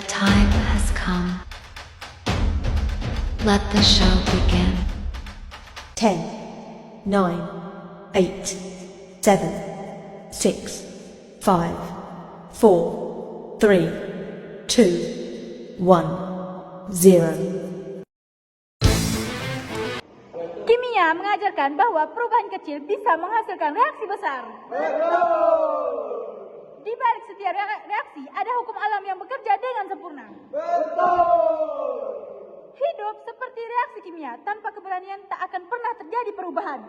The time has come. Let the show begin. 10, 9, 8, 7, 6, 5, 4, 3, 2, 1, 0. Kimia mengajarkan bahwa perubahan kecil bisa menghasilkan reaksi besar. Di balik setiap reaksi ada hukum alam yang bekerja dengan sempurna. Hidup seperti reaksi kimia, tanpa keberanian tak akan pernah terjadi perubahan.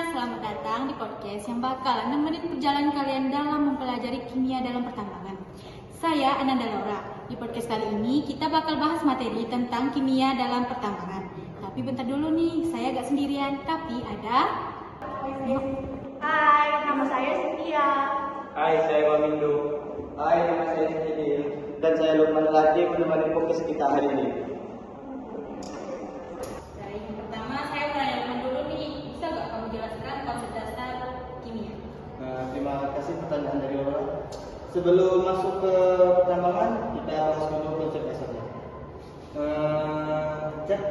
Selamat datang di podcast yang bakalan nemenin perjalanan kalian dalam mempelajari kimia dalam pertambangan. Saya Ananda Laura. Di podcast kali ini kita bakal bahas materi tentang kimia dalam pertambangan. Tapi bentar dulu nih, saya gak sendirian, tapi ada... Hai, nama saya Cynthia. Hai, saya Mamindo. Hai, nama saya Sidil. Dan saya Lukman Lati menemani podcast kita hari ini. Dari yang pertama, saya menanyakan dulu nih, bisa gak kamu jelaskan konsep dasar kimia? Terima kasih pertanyaan dari orang. Sebelum masuk ke pertambangan, kita bahas dulu konsep dasarnya. Zat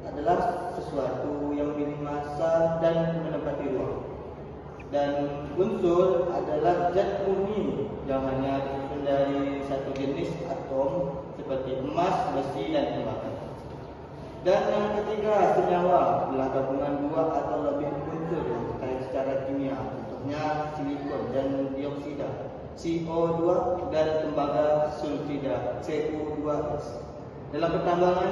adalah sesuatu yang memiliki massa dan menempati ruang. Dan unsur adalah zat murni yang hanya disusun dari satu jenis atom seperti emas, besi, dan tembaga. Dan yang ketiga, senyawa adalah gabungan dua atau lebih unsur yang terkait secara kimia, contohnya silikon dan dioksida, CO2 dan tembaga sulfida, CU2S. Dalam pertambangan,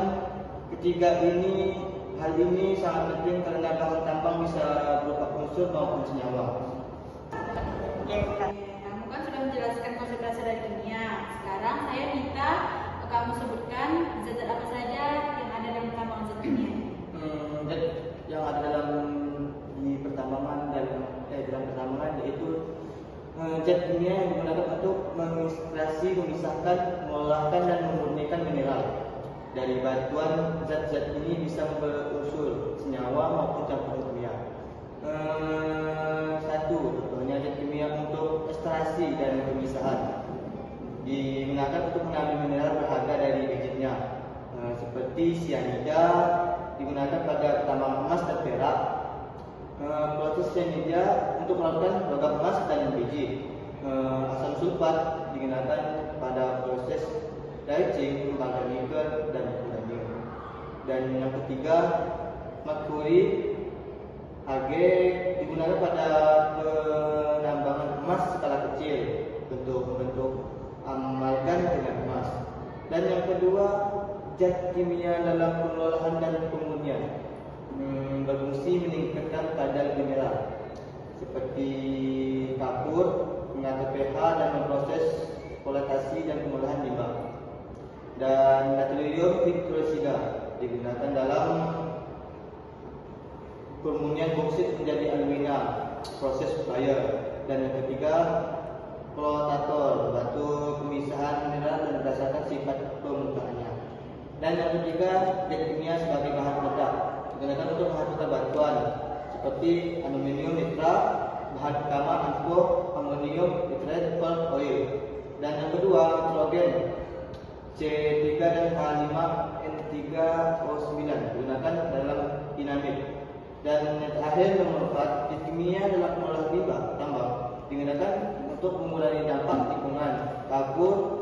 hal ini sangat penting karena bahan tambang bisa berupa unsur maupun senyawa. Kamu kan sudah menjelaskan konsep dasar dari kimia. Sekarang saya minta kamu sebutkan zat-zat apa saja yang ada dalam pertambangan zat kimia. Zat yang ada dalam pertambangan yaitu zat kimia yang digunakan untuk mengekstraksi, memisahkan, mengolahkan dan memurnikan mineral. Dari bantuan zat-zat ini bisa berunsur senyawa maupun campuran kimia. Contohnya zat kimia untuk ekstraksi dan pemisahan digunakan untuk mengambil mineral berharga dari bibitnya, seperti sianida digunakan pada pertambangan emas dan perak. Proses sianida untuk melakukan logam emas dan biji. Asam sulfat digunakan pada proses dicing, tembaga nikel, dan uranium. Dan yang ketiga, merkuri Hg digunakan pada penambangan emas skala kecil untuk membentuk amalgam dengan emas. Dan yang kedua, zat kimia dalam pengolahan dan pemurnian berfungsi meningkatkan kadar mineral seperti kapur, mengatur pH dan memproses volatasi dan pengolahan limbah. Dan natrium hidroksida digunakan dalam pemurnian boksit menjadi alumina, proses fire. Dan yang ketiga, flotator, batu pemisahan mineral dan berdasarkan sifat permukaannya. Dan yang ketiga, zat kimia sebagai bahan peledak digunakan untuk menghasilkan bantuan seperti aluminium nitrat, bahan utama amfoh, amonium nitrat, oil. Dan yang kedua, nitrogen C3 dan H5N3O9 digunakan dalam dinamit. Dan yang terakhir, nomor 4, zat kimia dalam pengolah limbah tambang digunakan untuk mengurangi dampak lingkungan. Kapur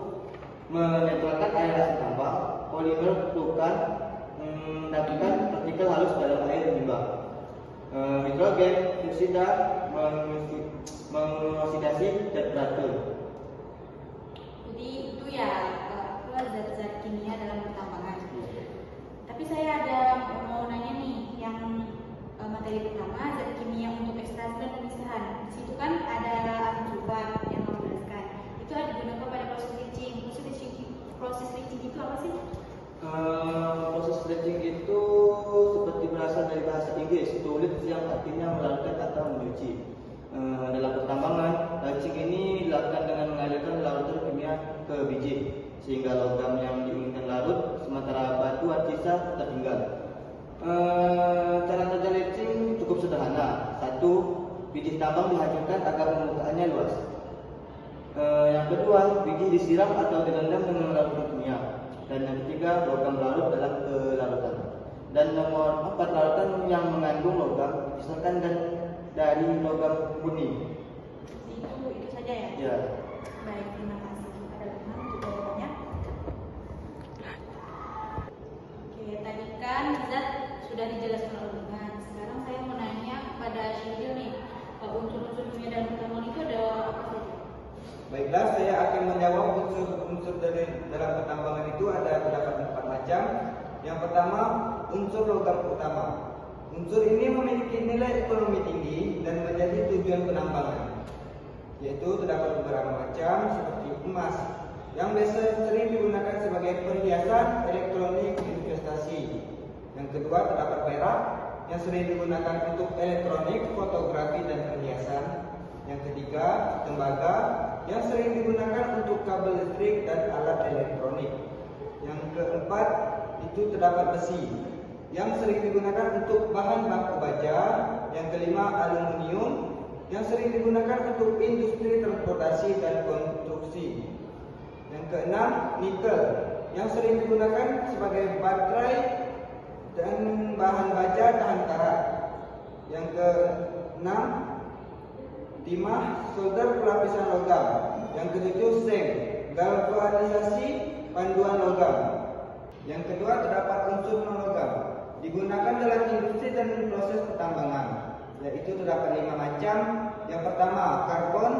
menempelkan air asin tambang, polimer pelukan mendapat partikel halus dalam air limbah. Nitrogen dioksida mengoksidasi zat beratur. Jadi itu ya zat-zat kimia dalam pertambangan. Tapi saya ada mau nanya nih, yang materi pertama zat kimia untuk ekstraksi dan pemisahan. Di situ kan ada asam sulfat yang kamu jelaskan. Itu ada digunakan pada proses leaching. Proses leaching itu apa sih? Proses leaching itu seperti tambang dihancurkan agar permukaannya luas. Yang kedua, biji disiram atau direndam dengan larutan kimia. Dan yang ketiga, logam larut dalam kelarutan. Dan nomor 4, larutan yang mengandung logam misalkan dari logam kuning. Itu saja ya? Ya. Baik, terima kasih. Ada lagi juga banyak. Oke, tadi kan zat sudah dijelaskan oleh Ungan. Sekarang saya mau nanya kepada Syedil nih, unsur-unsur kimia dalam pertambangan itu ada apa saja? Baiklah, saya akan menjawab unsur-unsur dalam pertambangan itu terdapat 4 macam. Yang pertama, unsur logam utama. Unsur ini memiliki nilai ekonomi tinggi dan menjadi tujuan penambangan. Yaitu terdapat beberapa macam seperti emas yang biasa sering digunakan sebagai perhiasan elektronik investasi. Yang kedua, terdapat perak yang sering digunakan untuk elektronik, fotografi dan perhiasan. Yang ketiga, tembaga yang sering digunakan untuk kabel listrik dan alat elektronik. Yang keempat, itu terdapat besi yang sering digunakan untuk bahan baku baja. Yang kelima, aluminium yang sering digunakan untuk industri transportasi dan konstruksi. Yang keenam, nikel yang sering digunakan sebagai baterai dan bahan baja tahan karat. Yang keenam, timah, solder pelapisan logam. Yang ketujuh, seng, galvanisasi panduan logam. Yang kedua, terdapat unsur non-logam digunakan dalam industri dan proses pertambangan, yaitu terdapat 5 macam. Yang pertama, karbon,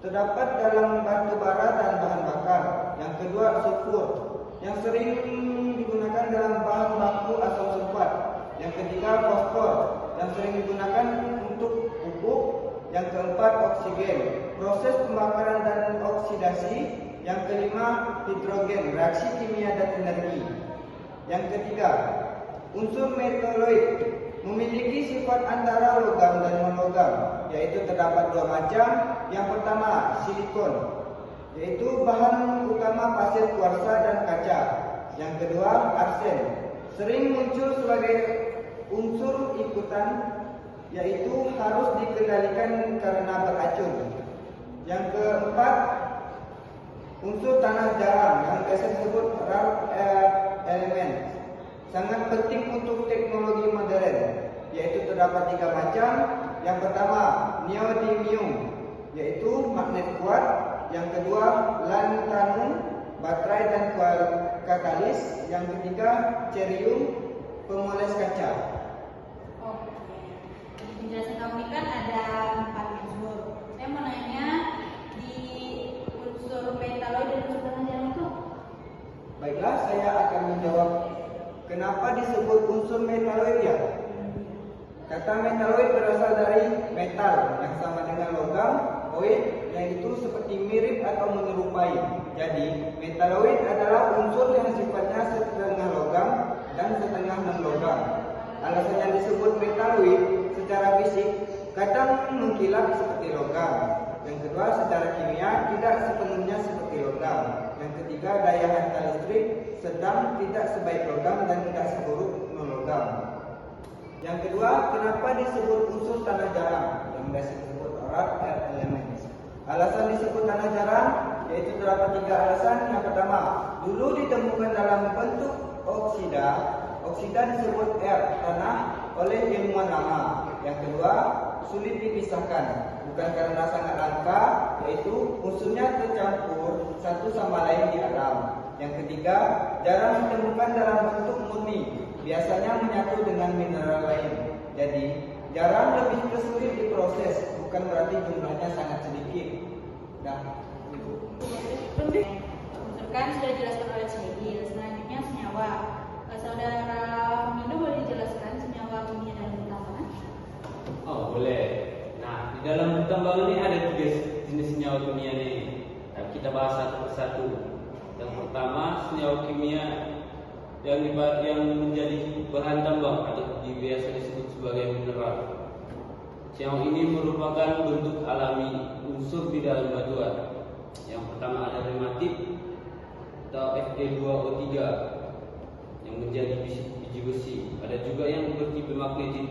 terdapat dalam batu bara dan bahan bakar. Yang kedua, sulfur yang sering digunakan dalam bahan baku asam sulfat. Yang ketiga, fosfor yang sering digunakan untuk pupuk. Yang keempat, oksigen, proses pembakaran dan oksidasi. Yang kelima, hidrogen, reaksi kimia dan energi. Yang ketiga, unsur metaloid memiliki sifat antara logam dan non-logam, yaitu terdapat 2 macam. Yang pertama, silikon, yaitu bahan utama pasir kuarsa dan kaca. Yang kedua, arsen, sering muncul sebagai unsur ikutan, yaitu harus dikendalikan karena beracun. Yang keempat, unsur tanah jarang yang biasa disebut rare element, sangat penting untuk teknologi modern, yaitu terdapat 3 macam. Yang pertama, neodymium, yaitu magnet kuat. Yang kedua, lanthanum, baterai dan katalis. Yang ketiga, cerium, pemoles kaca. Oke, di penjelasan kamu ini kan ada 4 unsur. Saya mau nanya, di unsur metaloid dan unsur tanah jarang itu? Baiklah, saya akan menjawab kenapa disebut unsur metaloid ya. Kata metaloid berasal dari metal yang sama dengan logam, oid yang itu seperti mirip atau menyerupai. Jadi, metaloid adalah unsur yang sifatnya setengah logam dan setengah non-logam. Alasannya disebut metaloid secara fisik kadang mengkilap seperti logam. Yang kedua, secara kimia tidak sepenuhnya seperti logam. Yang ketiga, daya hantar listrik sedang, tidak sebaik logam dan tidak seburuk non-logam. Yang kedua, kenapa disebut unsur tanah jarang yang biasa disebut rare earth elements? Alasan disebut tanah jarang yaitu terdapat 3 alasan. Yang pertama, dulu ditemukan dalam bentuk oksida. Oksida disebut tanah oleh ilmuwan lama. Yang kedua, sulit dipisahkan, bukan karena sangat langka, yaitu unsurnya tercampur satu sama lain di alam. Yang ketiga, jarang ditemukan dalam bentuk murni, biasanya menyatu dengan mineral lain. Jadi, jarang lebih kesulit diproses, bukan berarti jumlahnya sangat sedikit. Nah, itu. Unsur kan sudah dijelaskan oleh Syedil. Selanjutnya senyawa. Saudara Mindo boleh dijelaskan senyawa kimia dalam pertambangan? Oh, boleh. Nah, di dalam pertambangan ini ada 3 jenis senyawa kimia nih. Nah, kita bahas satu persatu. Yang pertama, senyawa kimia yang menjadi bahan tambang atau biasa disebut sebagai mineral. Senyawa ini merupakan bentuk alami unsur di dalam batuan. Yang pertama ada reumatit atau Fe2O3 yang menjadi biji besi. Ada juga yang bertipe magnetit.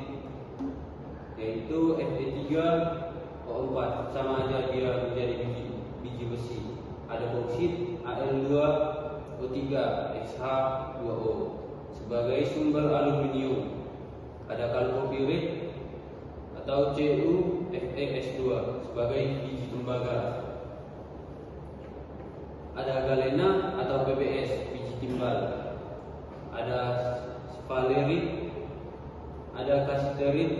yaitu Fe3O4, sama aja dia menjadi biji besi. Ada boksit Al2O3 XH2O sebagai sumber aluminium. Ada kalkopirit atau CuFeS2 sebagai biji tembaga. Ada galena atau PBS biji timbal. Ada sphalerite, ada kasiterit,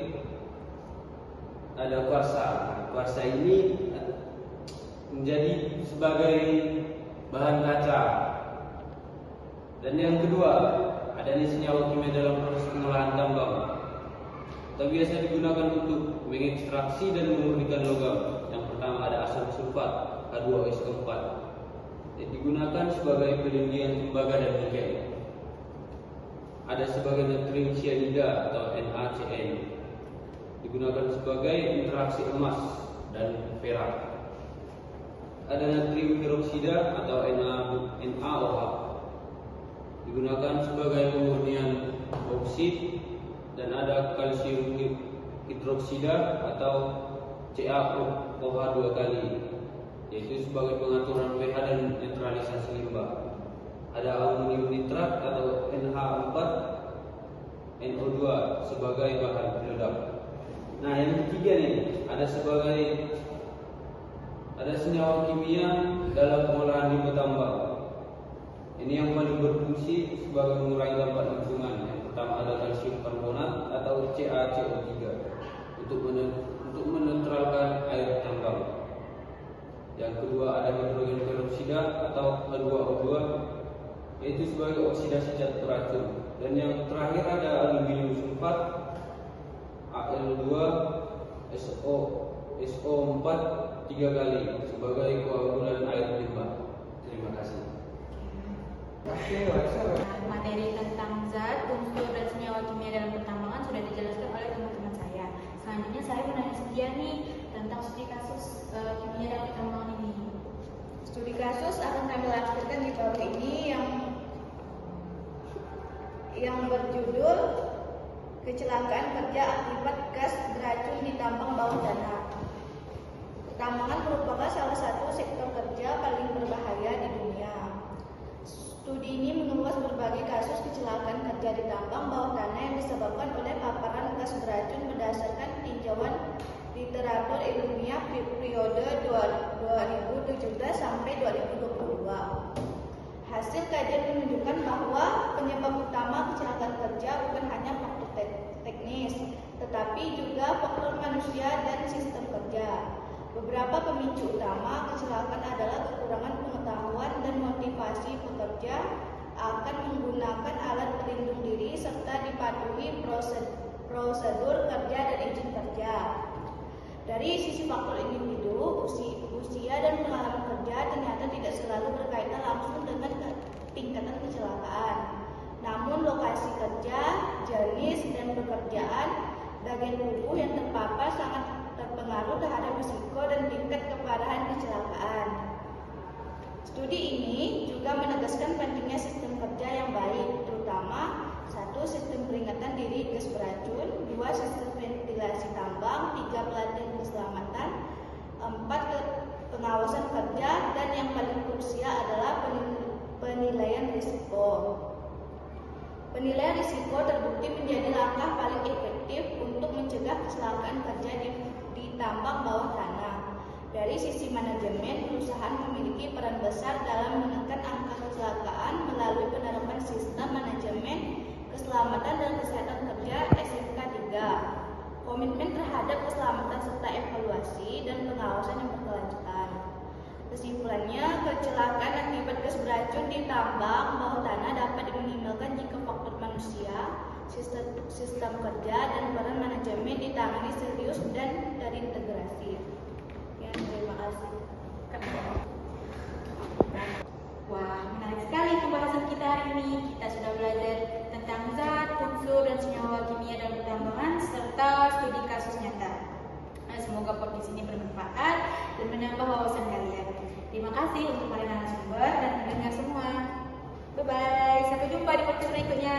ada kuarsa. Kuarsa ini menjadi sebagai bahan kaca. Dan yang kedua, adanya senyawa kimia dalam proses pengolahan tambang atau biasa digunakan untuk mengekstraksi dan memurnikan logam. Yang pertama ada asam sulfat H2SO4 yang digunakan sebagai penyediaan tembaga dan nikel. Ada sebagai natrium cyanida atau NaCN digunakan sebagai interaksi emas dan perak. Ada natrium hidroksida atau NaOH digunakan sebagai pemurnian boksit, dan ada kalsium hidroksida atau CaOH 2 kali, yaitu sebagai pengaturan pH dan netralisasi limbah. Ada aluminium nitrat atau NH4NO2 sebagai bahan peledak. Nah, yang ketiga nih, ada senyawa kimia dalam pengolahan limbah tambang. Ini yang paling berfungsi sebagai mengurangi dampak lingkungan. Yang pertama ada kalsium karbonat atau CaCO3 untuk menetralkan air tambang. Yang kedua ada hidrogen peroksida atau H2O2 yaitu sebagai oksidasi zat beracun. Dan yang terakhir ada aluminium sulfat Al2SO4 3 kali sebagai koagulan air limbah. Terima kasih. Materi tentang zat, unsur, dan senyawa kimia dalam pertambangan sudah dijelaskan oleh teman-teman saya. Selanjutnya saya menanya sekian nih tentang studi kasus kimia dalam pertambangan ini. Studi kasus akan kami lakukan di bawah ini yang berjudul Kecelakaan Kerja Akibat Gas Beracun di Tambang Bawah Tanah. Pertambangan merupakan salah satu sektor kerja paling berbahaya di dunia. Studi ini mengulas berbagai kasus kecelakaan kerja di tambang bawah tanah yang disebabkan oleh paparan gas beracun berdasarkan tinjauan literatur ilmiah periode 2017 sampai 2022. Hasil kajian menunjukkan bahwa penyebab utama kecelakaan kerja bukan hanya faktor teknis, tetapi juga faktor manusia dan sistem kerja. Beberapa pemicu utama kecelakaan adalah kekurangan pengetahuan dan motivasi pekerja akan menggunakan alat pelindung diri serta dipatuhi prosedur kerja dan izin kerja. Dari sisi faktor individu, usia dan pengalaman kerja ternyata tidak selalu berkaitan langsung dengan tingkatan kecelakaan. Namun lokasi kerja, jenis dan pekerjaan, bagian tubuh yang terpapar sangat terpengaruh terhadap risiko dan tingkat keparahan kecelakaan. Studi ini juga menegaskan pentingnya sistem kerja yang baik, terutama 1. Sistem peringatan dini gas beracun, 2. Sistem ventilasi tambang, 3. pelatihan keselamatan, 4. pengawasan kerja, dan yang paling krusial adalah penilaian risiko. Penilaian risiko terbukti menjadi langkah paling efektif untuk mencegah kecelakaan kerja di tambang bawah tanah. Dari sisi manajemen, perusahaan memiliki peran besar dalam menekan angka kecelakaan melalui penerapan sistem manajemen keselamatan dan kesehatan kerja SMK 3, komitmen terhadap keselamatan serta evaluasi dan pengawasan yang berkelanjutan. Kesimpulannya, kecelakaan akibat gas beracun di tambang bawah tanah dapat diminimalkan jika faktor manusia, sistem kerja, dan peran manajemen ditangani serius dan terintegrasi. Ya, terima kasih. Wah, menarik sekali pembahasan kita hari ini. Kita sudah belajar tentang zat, unsur, dan senyawa kimia dalam pertambangan serta studi kasus nyata. Semoga podcast ini bermanfaat dan menambah wawasan kalian. Terima kasih untuk para narasumber dan pendengar semua. Bye bye. Sampai jumpa di podcast berikutnya.